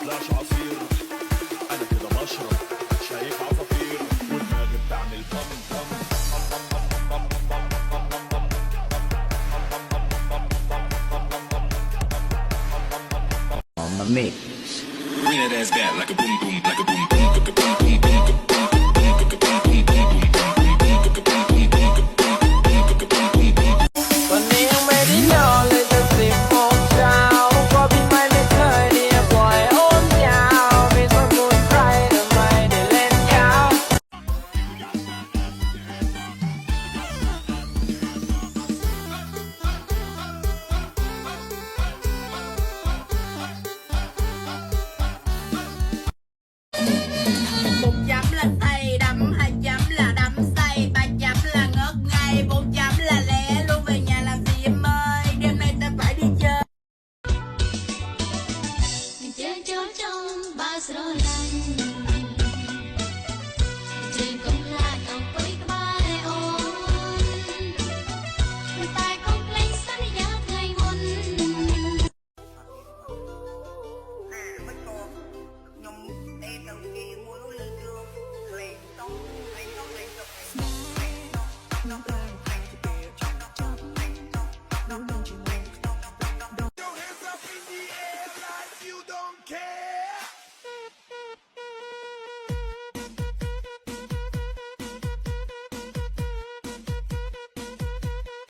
سبلاش عصير انا كده بشرب شايف عصافير ودماغي بتعمل بم بم on the mix. Bring that ass back like a boom boom, like a boom boom, boom boom boom boom.วันนี้ยังไม่ได้นอนเลยจะ10 โมงเช้าเพราะพี่ไม่เคยเรียกปล่อยโอนยาวมีสมุนไพรแต่ไม่ได้เล่นยาว bột chấm là tay đấm, 2 chấm là đấm say, 3 chấm là ngất ngay, 4 chấm là lẻ luôn. Về nhà làm gì em ơi, đêm nay ta phải đi chơi. Chơi trốn trong bao rồi